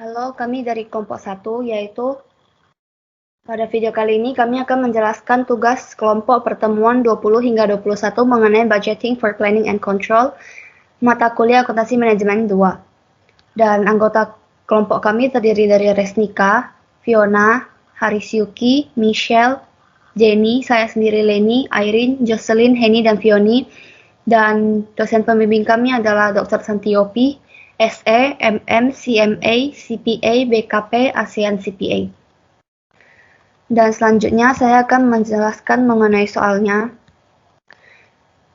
Halo, kami dari kelompok 1, yaitu pada video kali ini kami akan menjelaskan tugas kelompok pertemuan 20 hingga 21 mengenai Budgeting for Planning and Control, mata kuliah Akuntansi Manajemen 2. Dan anggota kelompok kami terdiri dari Resnika, Fiona, Harisyuki, Michelle, Jenny, saya sendiri Leni, Irene, Jocelyn, Henny, dan Fioni. Dan dosen pembimbing kami adalah Dr. Santiopi, SE, MM, CMA, CPA, BKP, ASEAN CPA. Dan selanjutnya saya akan menjelaskan mengenai soalnya,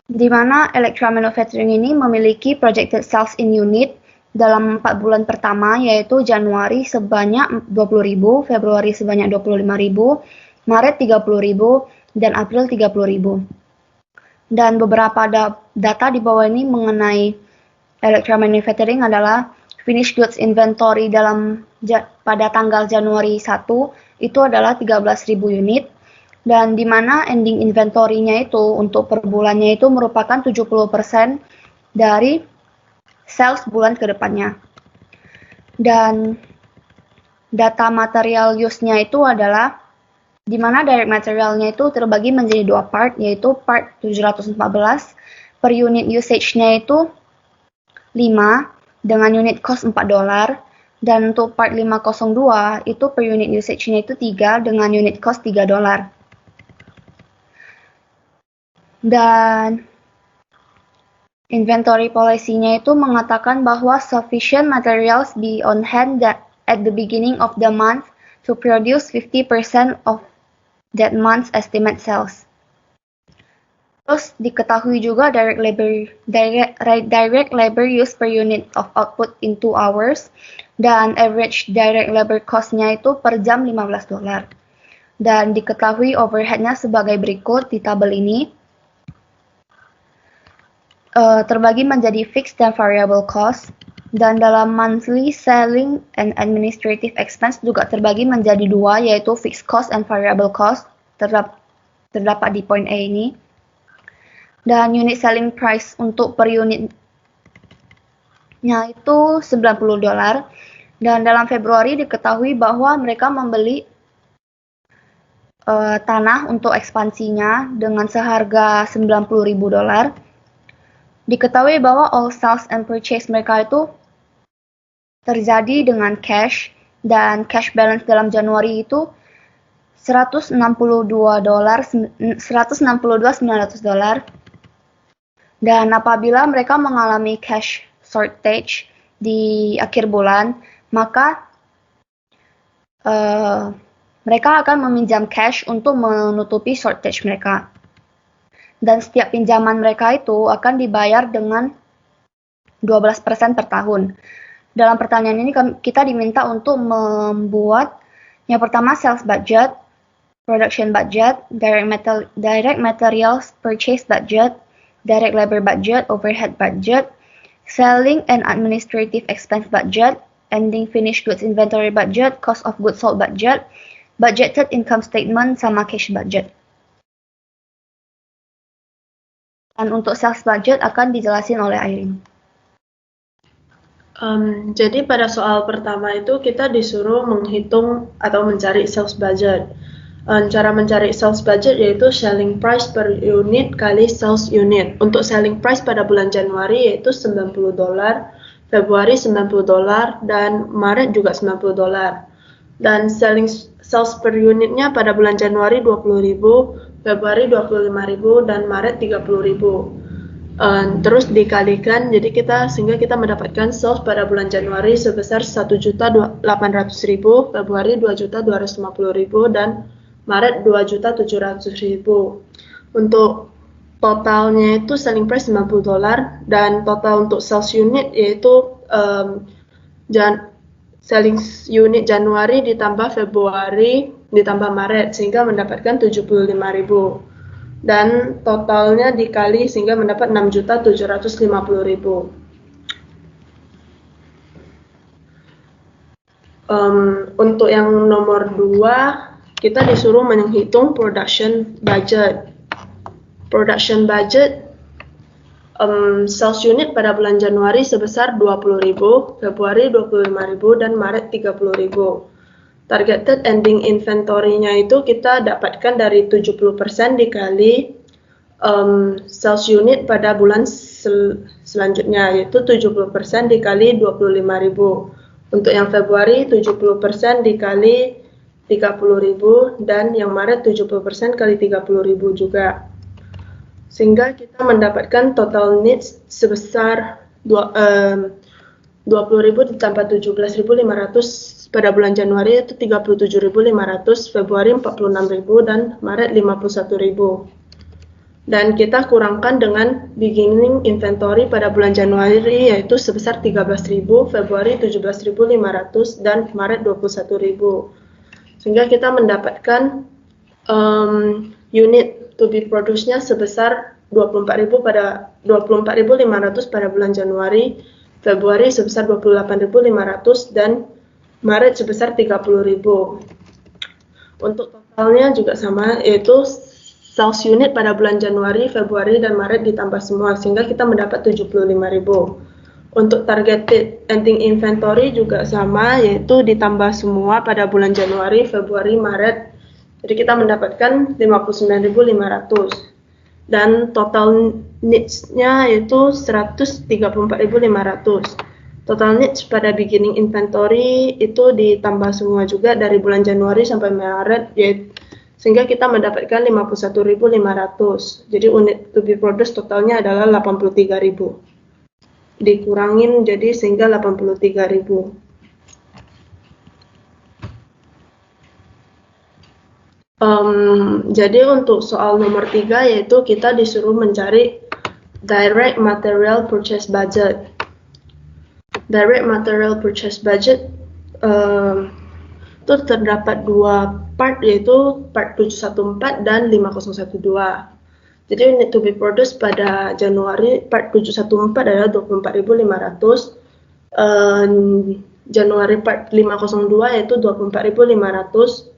di mana Electra Manufacturing ini memiliki projected sales in unit dalam 4 bulan pertama, yaitu Januari sebanyak 20.000, Februari sebanyak 25.000, Maret 30.000, dan April 30.000. Dan beberapa data di bawah ini mengenai Electra Manufacturing adalah finished goods inventory pada tanggal Januari 1 itu adalah 13.000 unit, dan di mana ending inventory-nya itu untuk per bulannya itu merupakan 70% dari sales bulan ke depannya. Dan data material use-nya itu adalah di mana direct materialnya itu terbagi menjadi 2 part, yaitu part 714 per unit usage-nya itu 5 dengan unit cost $4, dan untuk part 502 itu per unit usage-nya itu 3 dengan unit cost $3. Dan inventory policy-nya itu mengatakan bahwa sufficient materials be on hand at the beginning of the month to produce 50% of that month's estimate sales. Terus diketahui juga direct labor use per unit of output in 2 hours, dan average direct labor cost-nya itu per jam $15. Dan diketahui overhead-nya sebagai berikut di tabel ini. Terbagi menjadi fixed dan variable cost, dan dalam monthly selling and administrative expense juga terbagi menjadi 2, yaitu fixed cost and variable cost, terdapat di poin A ini. Dan unit selling price untuk per unitnya itu $90. Dan dalam Februari diketahui bahwa mereka membeli tanah untuk ekspansinya dengan seharga $90.000. Diketahui bahwa all sales and purchase mereka itu terjadi dengan cash, dan cash balance dalam Januari itu $162.900. Dan apabila mereka mengalami cash shortage di akhir bulan, maka mereka akan meminjam cash untuk menutupi shortage mereka. Dan setiap pinjaman mereka itu akan dibayar dengan 12% per tahun. Dalam pertanyaan ini kita diminta untuk membuat yang pertama sales budget, production budget, direct materials purchase budget, direct labor budget, overhead budget, selling and administrative expense budget, ending finished goods inventory budget, cost of goods sold budget, budgeted income statement, sama cash budget. Dan untuk sales budget akan dijelasin oleh Irene. Jadi pada soal pertama itu kita disuruh menghitung atau mencari sales budget. Cara mencari sales budget yaitu selling price per unit kali sales unit. Untuk selling price pada bulan Januari yaitu $90, Februari $90, dan Maret juga $90. Dan sales per unitnya pada bulan Januari 20.000, Februari 25.000, dan Maret 30.000. Terus dikalikan, jadi sehingga kita mendapatkan sales pada bulan Januari sebesar 1.800.000, Februari 2.250.000, dan Maret 2.700.000. Untuk totalnya itu selling price $90, dan total untuk sales unit yaitu selling unit Januari ditambah Februari ditambah Maret sehingga mendapatkan 75.000, dan totalnya dikali sehingga mendapat 6.750.000. Untuk yang nomor 2 kita disuruh menghitung production budget. Production budget Sales unit pada bulan Januari sebesar 20.000, Februari 25.000, dan Maret 30.000. Targeted ending inventory-nya itu kita dapatkan dari 70% dikali sales unit pada bulan selanjutnya, yaitu 70% dikali 25.000. Untuk yang Februari 70% dikali 30.000, dan yang Maret 70% kali 30.000 juga. Sehingga kita mendapatkan total needs sebesar 20.000 ditambah 17.500 pada bulan Januari, itu 37.500, Februari 46.000, dan Maret 51.000. Dan kita kurangkan dengan beginning inventory pada bulan Januari, yaitu sebesar 13.000, Februari 17.500, dan Maret 21.000. Sehingga kita mendapatkan unit to be produce-nya sebesar 24.500 pada bulan Januari, Februari sebesar 28.500, dan Maret sebesar 30.000. Untuk totalnya juga sama, yaitu sales unit pada bulan Januari, Februari, dan Maret ditambah semua, sehingga kita mendapat 75.000. Untuk targeted ending inventory juga sama, yaitu ditambah semua pada bulan Januari, Februari, Maret. Jadi kita mendapatkan 59.500. Dan total needs-nya yaitu 134.500. Total needs pada beginning inventory itu ditambah semua juga dari bulan Januari sampai Maret, yaitu sehingga kita mendapatkan 51.500. Jadi unit to be produced totalnya adalah 83.000. Dikurangin jadi sehingga 83.000. Jadi untuk soal nomor 3, yaitu kita disuruh mencari direct material purchase budget. Direct material purchase budget itu terdapat dua part, yaitu part 714 dan 5012. Jadi unit to be produced pada Januari part 714 adalah 24.500, Januari part 502 yaitu 24.500,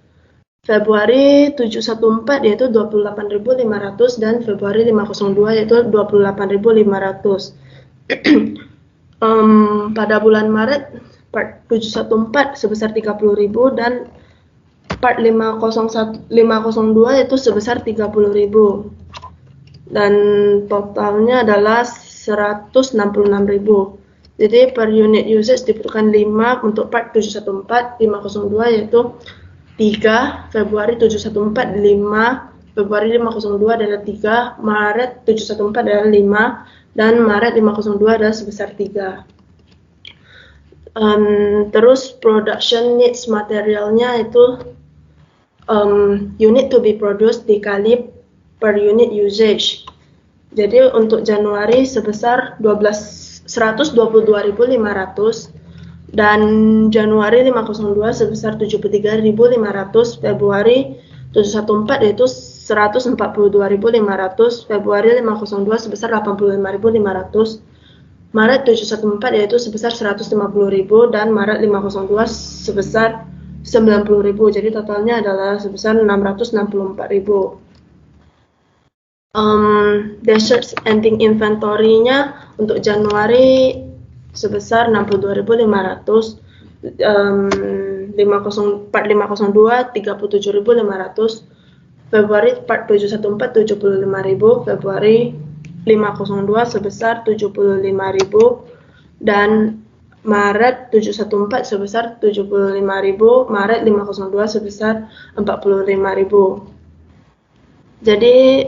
Februari 714 yaitu 28.500, dan Februari 502 yaitu 28.500. Pada bulan Maret part 714 sebesar 30.000, dan part 502 yaitu sebesar 30.000. Dan totalnya adalah 166.000. Jadi per unit usage diperlukan 5 untuk part 714, 502 yaitu 3, Februari 714 5, Februari 502 adalah 3, Maret 714 adalah 5, dan Maret 502 adalah sebesar 3. Terus production needs materialnya itu unit to be produced dikali per unit usage. Jadi untuk Januari sebesar 122.500, dan Januari 502 sebesar 73.500, Februari 714 yaitu 142.500, Februari 502 sebesar 85.500, Maret 714 yaitu sebesar 150.000, dan Maret 502 sebesar 90.000. Jadi totalnya adalah sebesar 664.000. Desert ending inventory-nya untuk Januari sebesar 62.500, part 502 37.500, Februari part 714 75.000, Februari 502 sebesar 75.000, dan Maret 714 sebesar 75.000, Maret 502 sebesar 45.000. Jadi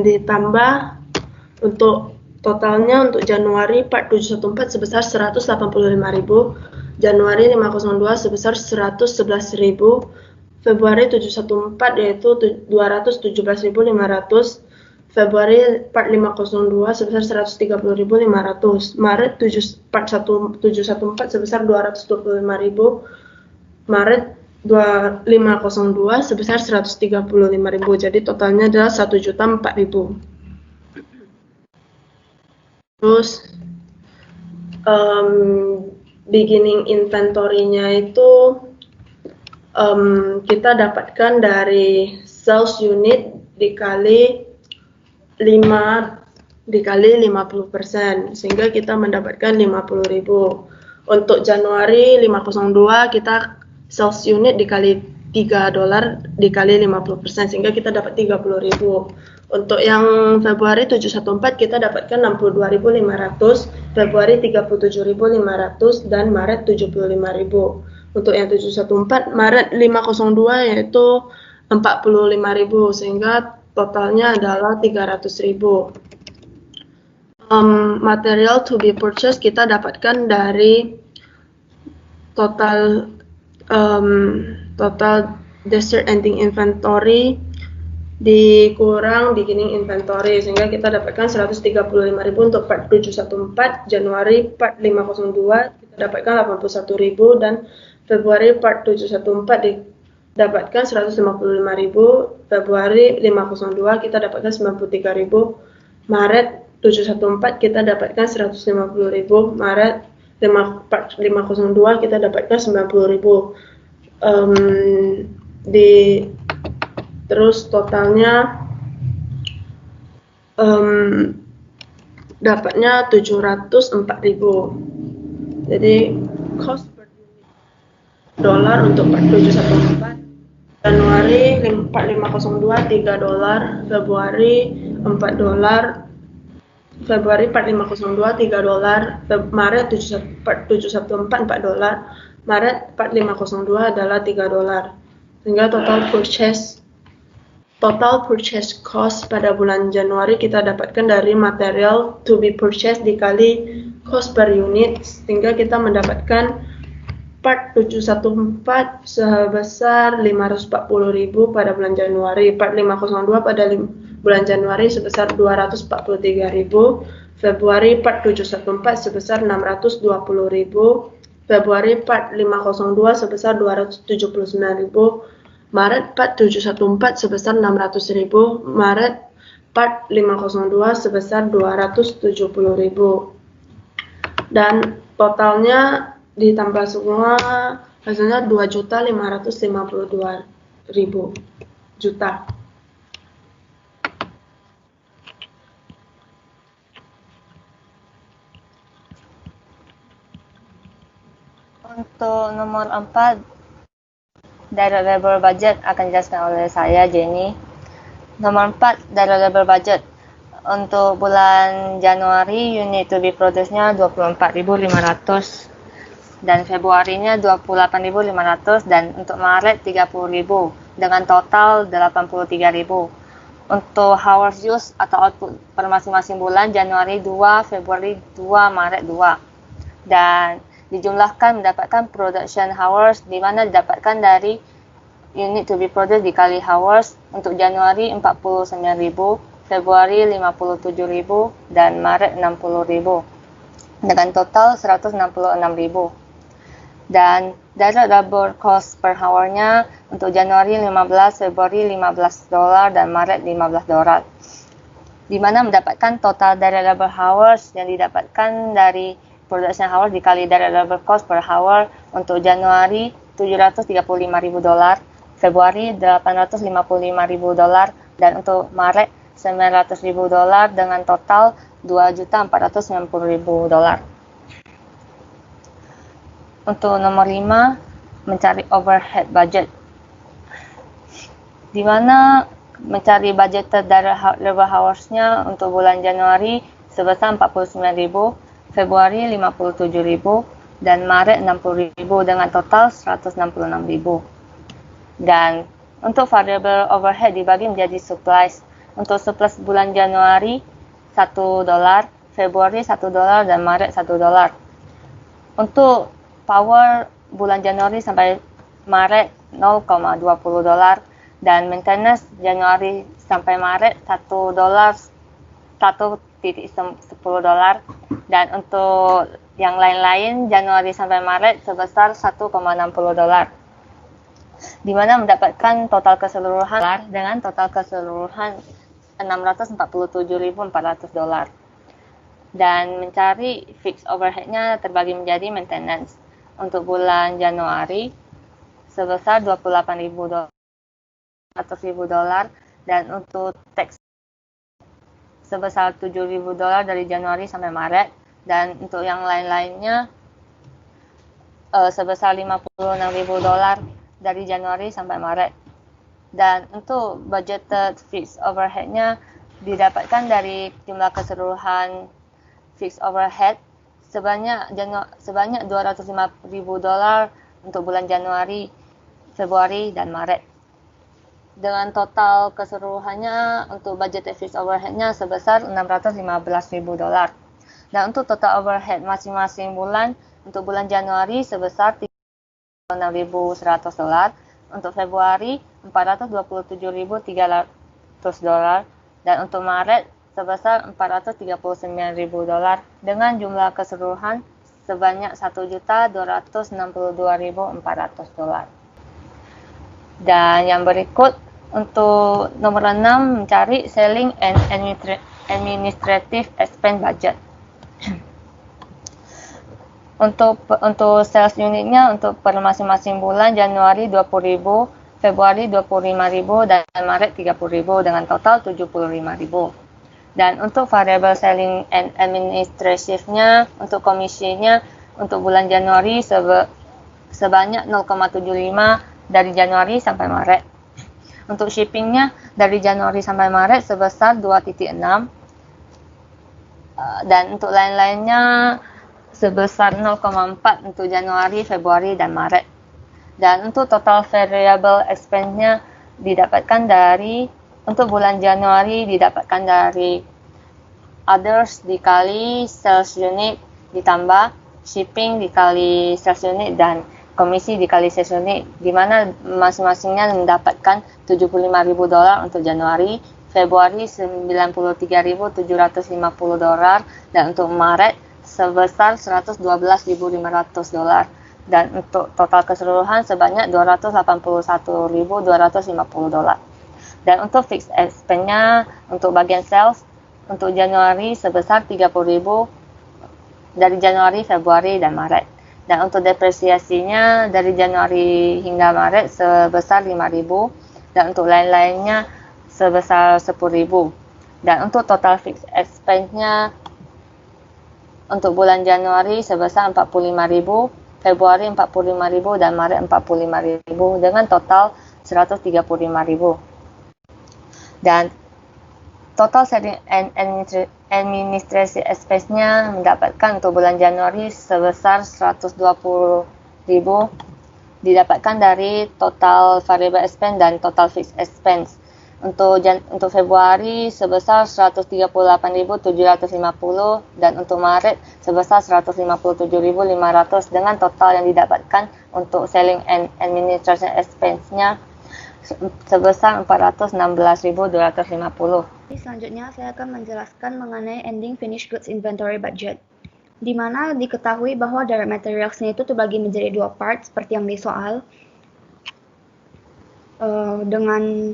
ditambah untuk totalnya untuk Januari part 714 sebesar 185.000, Januari 502 sebesar 111.000, Februari 714 yaitu 217.500, Februari part 502 sebesar 130.500, Maret part 714 sebesar 225.000, Maret 502 sebesar 135.000. Jadi totalnya adalah 1.004.000. Terus beginning inventory-nya itu kita dapatkan dari sales unit dikali 5 dikali 50%, sehingga kita mendapatkan 50.000. Untuk Januari 502 kita sales unit dikali $3 dikali 50%, sehingga kita dapat 30.000. Untuk yang Februari 714 kita dapatkan 62.500, Februari 37.500, dan Maret 75.000. Untuk yang 714 Maret 502 yaitu 45.000, sehingga totalnya adalah 300.000. Material to be purchased kita dapatkan dari total dessert ending inventory dikurang beginning inventory, sehingga kita dapatkan 135.000 untuk part 714, Januari part 502 kita dapatkan 81.000, dan Februari part 714 dapatkan 155.000, Februari 502 kita dapatkan 93.000, Maret 714 kita dapatkan 150.000, Maret 502 kita dapatkan 90.000. Terus totalnya dapatnya 704.000. Jadi cost per unit dolar untuk part 714, Januari part 502 $3, Februari $4, Februari part 502 $3, Maret part 714 $4, Maret part 502 adalah $3. Sehingga total purchase cost pada bulan Januari kita dapatkan dari material to be purchased dikali cost per unit, sehingga kita mendapatkan part 714 sebesar 540.000 pada bulan Januari, part 502 pada bulan Januari sebesar 243.000, Februari part 714 sebesar 620.000, Februari part 502 sebesar 279.000, Maret part 714 sebesar 600.000, Maret part 502 sebesar 270.000. Dan totalnya ditambah semua hasilnya 2.552.000 juta. Untuk nomor 4, direct labor budget akan dijelaskan oleh saya, Jenny. Nomor 4, direct labor budget. Untuk bulan Januari, unit to be produced-nya 24.500 dan Februarinya 28.500, dan untuk Maret 30.000 dengan total 83.000. Untuk hours use atau output per masing-masing bulan, Januari 2, Februari 2, Maret 2. Dan dijumlahkan mendapatkan production hours, di mana didapatkan dari unit to be produced dikali hours. Untuk Januari 49.000, Februari 57.000, dan Maret 60.000 dengan total 166.000. Dan direct labor cost per hour-nya untuk Januari 15, Februari $15, dan Maret $15. Di mana mendapatkan total direct labor hours yang didapatkan dari production hours dikali direct labor cost per hour. Untuk Januari $735.000, Februari $855.000, dan untuk Maret $900.000 dengan total $2.490.000. Untuk nomor 5, mencari overhead budget, di mana mencari budget direct labor hours-nya untuk bulan Januari sebesar 49.000, Februari 57.000, dan Maret 60.000 dengan total 166.000. Dan untuk variable overhead dibagi menjadi supplies. Untuk supplies bulan Januari $1, Februari $1, dan Maret $1. Untuk power bulan Januari sampai Maret $0,20, dan maintenance Januari sampai Maret $1.10, dan untuk yang lain-lain Januari sampai Maret sebesar $1.60, di mana mendapatkan total keseluruhan dengan total keseluruhan $647.400. Dan mencari fixed overhead-nya terbagi menjadi maintenance untuk bulan Januari sebesar $28.000, dan untuk tax sebesar $7.000 dari Januari sampai Maret, dan untuk yang lain-lainnya sebesar $56.000 dari Januari sampai Maret. Dan untuk budgeted fixed overhead-nya didapatkan dari jumlah keseluruhan fixed overhead sebanyak $205.000 untuk bulan Januari, Februari, dan Maret. Dengan total keseluruhannya untuk budgeted fixed overhead-nya sebesar $615.000. Dan untuk total overhead masing-masing bulan, untuk bulan Januari sebesar $36.100, untuk Februari $427.300, dan untuk Maret sebesar $439.000 dengan jumlah keseluruhan sebanyak $1.262.400. Dan yang berikut untuk nomor 6, mencari selling and administrative expense budget. Untuk sales unitnya untuk per masing-masing bulan, Januari 20.000, Februari 25.000, dan Maret 30.000 dengan total 75.000. Dan untuk variable selling and administrative-nya, untuk komisinya untuk bulan Januari sebanyak 0,75 dari Januari sampai Maret. Untuk shippingnya dari Januari sampai Maret sebesar 2.6, dan untuk lain-lainnya sebesar 0,4 untuk Januari, Februari, dan Maret. Dan untuk total variable expense-nya didapatkan dari, untuk bulan Januari didapatkan dari others dikali sales unit ditambah shipping dikali sales unit dan komisi dikali sales unit, di mana masing-masingnya mendapatkan $75.000 untuk Januari, Februari $93.750, dan untuk Maret sebesar $112.500, dan untuk total keseluruhan sebanyak $281.250. Dan untuk fixed expense-nya untuk bagian sales untuk Januari sebesar $30.000 dari Januari, Februari, dan Maret. Dan untuk depresiasinya dari Januari hingga Maret sebesar $5.000, dan untuk lain-lainnya sebesar $10.000. Dan untuk total fixed expense-nya untuk bulan Januari sebesar $45.000, Februari $45.000, dan Maret $45.000 dengan total $135.000. Dan total selling and administration expense-nya mendapatkan untuk bulan Januari sebesar $120.000, didapatkan dari total variable expense dan total fixed expense. Untuk Februari sebesar $138.750, dan untuk Maret sebesar $157.500 dengan total yang didapatkan untuk selling and administration expense-nya sebesar $416.250. Selanjutnya saya akan menjelaskan mengenai ending finished goods inventory budget, di mana diketahui bahwa direct materials-nya itu terbagi menjadi dua part seperti yang di soal, dengan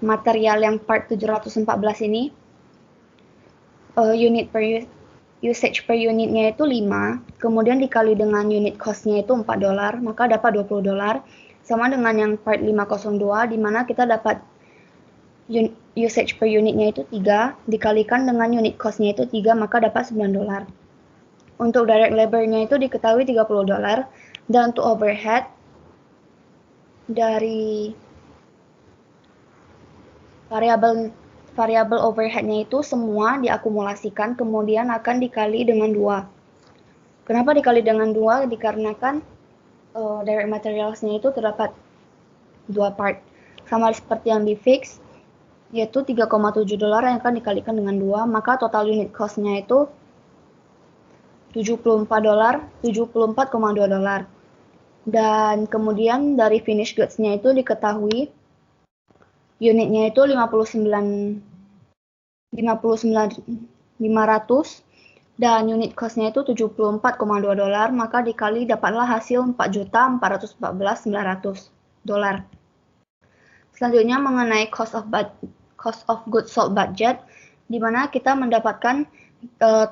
material yang part 714 ini, usage per unitnya itu 5, kemudian dikali dengan unit cost-nya itu $4, maka dapat $20, sama dengan yang part 502, di mana kita dapat usage per unitnya itu 3, dikalikan dengan unit cost-nya itu 3, maka dapat $9. Untuk direct labor-nya itu diketahui $30, dan untuk overhead dari variabel overhead-nya itu semua diakumulasikan kemudian akan dikali dengan 2. Kenapa dikali dengan 2? Dikarenakan direct materials-nya itu terdapat 2 part. Sama seperti yang di fix, yaitu $3,7 yang akan dikalikan dengan 2, maka total unit cost-nya itu $74.2. Dan kemudian dari finished goods-nya itu diketahui unitnya itu 59.500 dan unit cost-nya itu $74.2, maka dikali dapatlah hasil $4.414.900. Selanjutnya mengenai cost of goods sold budget, di mana kita mendapatkan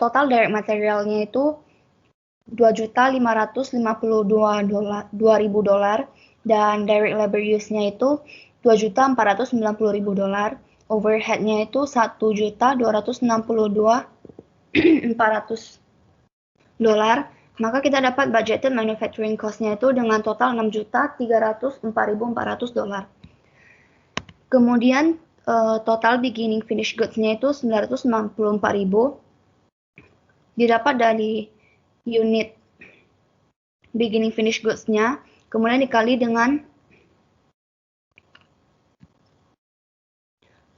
total direct materialnya itu $2.552.000 dan direct labor use-nya itu $2.490.000, overhead-nya itu 1.262.400 dolar, maka kita dapat budgeted manufacturing cost-nya itu dengan total 6.304.400 dolar. Kemudian total beginning finished goods-nya itu 994.000 didapat dari unit beginning finished goods-nya, kemudian dikali dengan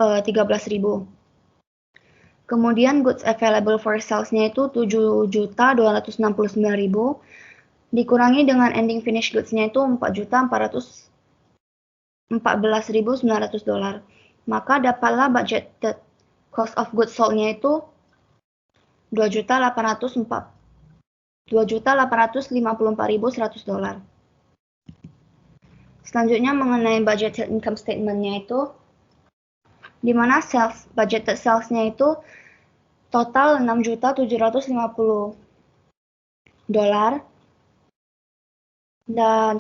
13.000. Kemudian goods available for sales-nya itu 7.269.000 dikurangi dengan ending finished goods-nya itu 4.414.900 dolar. Maka dapatlah budgeted cost of goods sold-nya itu 2.854.100 dolar. Selanjutnya mengenai budgeted income statement-nya itu, di mana budgeted sales-nya itu total 6.750 dolar dan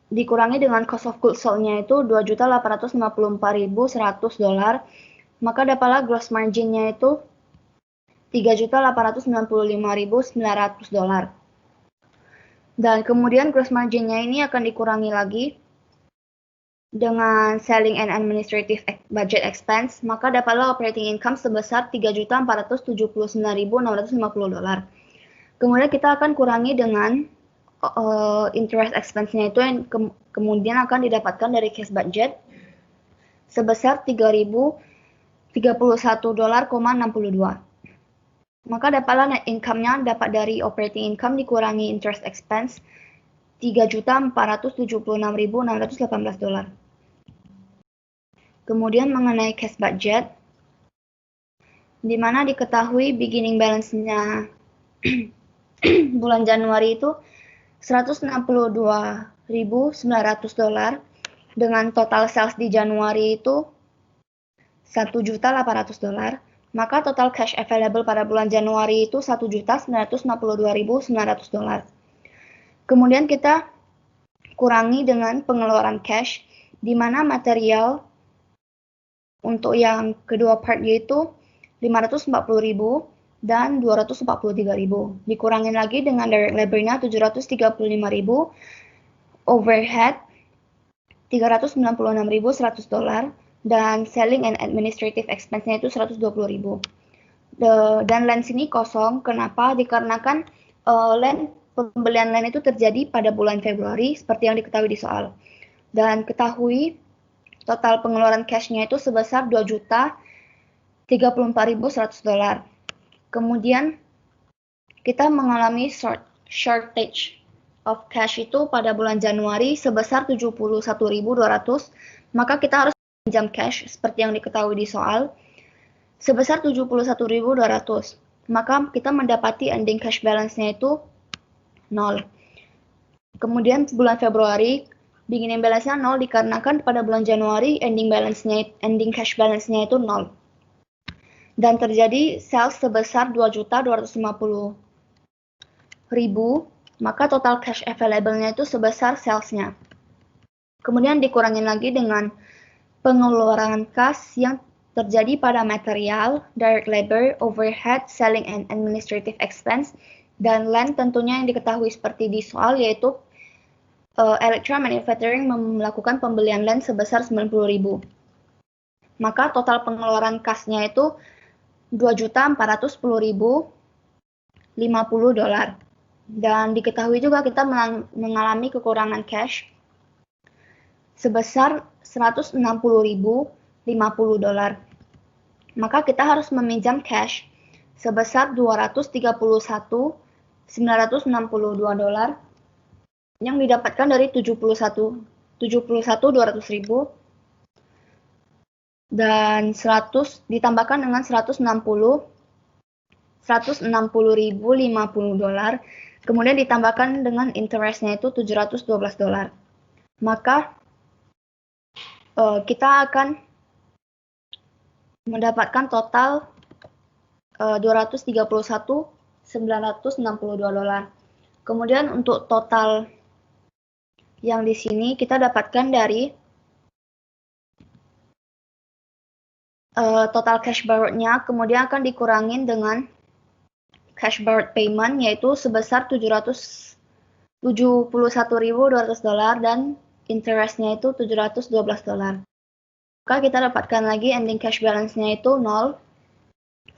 dikurangi dengan cost of goods sold-nya itu 2.854.100 dolar, maka dapatlah gross margin-nya itu 3.895.900 dolar. Dan kemudian gross margin-nya ini akan dikurangi lagi dengan selling and administrative budget expense, maka dapatlah operating income sebesar 3.479.650 dolar. Kemudian kita akan kurangi dengan interest expense-nya itu yang kemudian akan didapatkan dari cash budget sebesar 3.031 dolar, 62. Maka dapatlah net income-nya dapat dari operating income dikurangi interest expense 3.476.618 dolar. Kemudian mengenai cash budget, di mana diketahui beginning balance-nya bulan Januari itu 162.900 dolar dengan total sales di Januari itu 1.800.000 dolar. Maka total cash available pada bulan Januari itu 1.952.900 dolar. Kemudian kita kurangi dengan pengeluaran cash, di mana material untuk yang kedua part yaitu 540.000 dan 243.000. Dikurangin lagi dengan direct labor-nya 735.000, overhead 396.100 dolar, dan selling and administrative expense-nya itu 120.000. Dan land sini kosong. Kenapa? Dikarenakan pembelian land itu terjadi pada bulan Februari seperti yang diketahui di soal. Dan ketahui total pengeluaran cash-nya itu sebesar 2.034.100 dolar. Kemudian kita mengalami shortage of cash itu pada bulan Januari sebesar 71.200, maka kita harus pinjam cash seperti yang diketahui di soal sebesar 71.200. Maka kita mendapati ending cash balance-nya itu 0. Kemudian bulan Februari beginning balance-nya 0 dikarenakan pada bulan Januari ending cash balance-nya itu 0. Dan terjadi sales sebesar 2.250.000, maka total cash available-nya itu sebesar sales-nya. Kemudian dikurangin lagi dengan pengeluaran kas yang terjadi pada material, direct labor, overhead, selling and administrative expense, dan land tentunya yang diketahui seperti di soal yaitu Electra Manufacturing melakukan pembelian land sebesar 90.000. Maka total pengeluaran kasnya itu 2.410.050 dolar. Dan diketahui juga kita mengalami kekurangan cash sebesar 160.050 dolar. Maka kita harus meminjam cash sebesar 231.962 dolar yang didapatkan dari 71.200.000 dan 100 ditambahkan dengan 160.050 dolar, kemudian ditambahkan dengan interestnya itu 712 dolar. Maka kita akan mendapatkan total 231.962 dolar. Kemudian untuk total yang di sini kita dapatkan dari total cash borrowed-nya kemudian akan dikurangin dengan cash borrowed payment, yaitu sebesar $771.200 dan interest-nya itu $712. Maka kita dapatkan lagi ending cash balance-nya itu 0,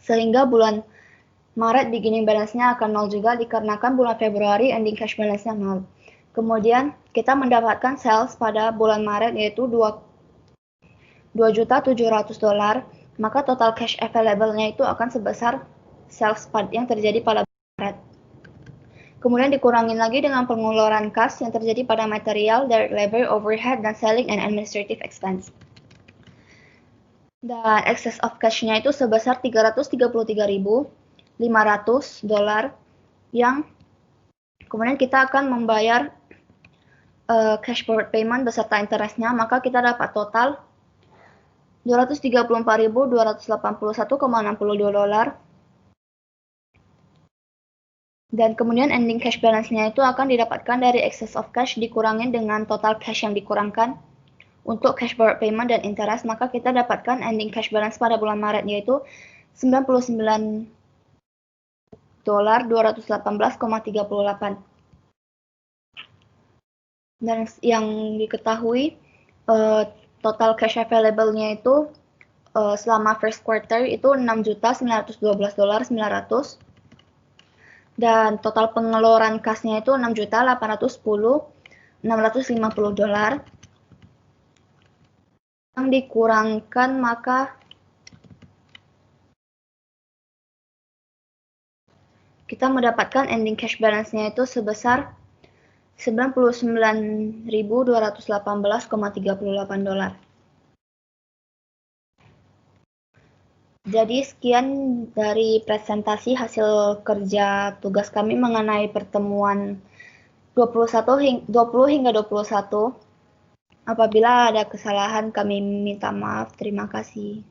sehingga bulan Maret beginning balance-nya akan 0 juga dikarenakan bulan Februari ending cash balance-nya 0. Kemudian kita mendapatkan sales pada bulan Maret yaitu $2.700.000, maka total cash available-nya itu akan sebesar sales yang terjadi pada bulan Maret. Kemudian dikurangin lagi dengan pengeluaran kas yang terjadi pada material, direct labor, overhead, dan selling and administrative expense. Dan excess of cash-nya itu sebesar $333.500 yang kemudian kita akan membayar cash forward payment beserta interest-nya, maka kita dapat total $234.281,62. Dan kemudian ending cash balance-nya itu akan didapatkan dari excess of cash dikurangin dengan total cash yang dikurangkan untuk cash forward payment dan interest, maka kita dapatkan ending cash balance pada bulan Maret yaitu $99.218,38. Dan yang diketahui total cash available-nya itu selama first quarter itu $6.912.900 dan total pengeluaran kasnya itu $6.810.650 yang dikurangkan, maka kita mendapatkan ending cash balance-nya itu sebesar $99.218,38. Jadi sekian dari presentasi hasil kerja tugas kami mengenai pertemuan 20 hingga 21. Apabila ada kesalahan kami minta maaf. Terima kasih.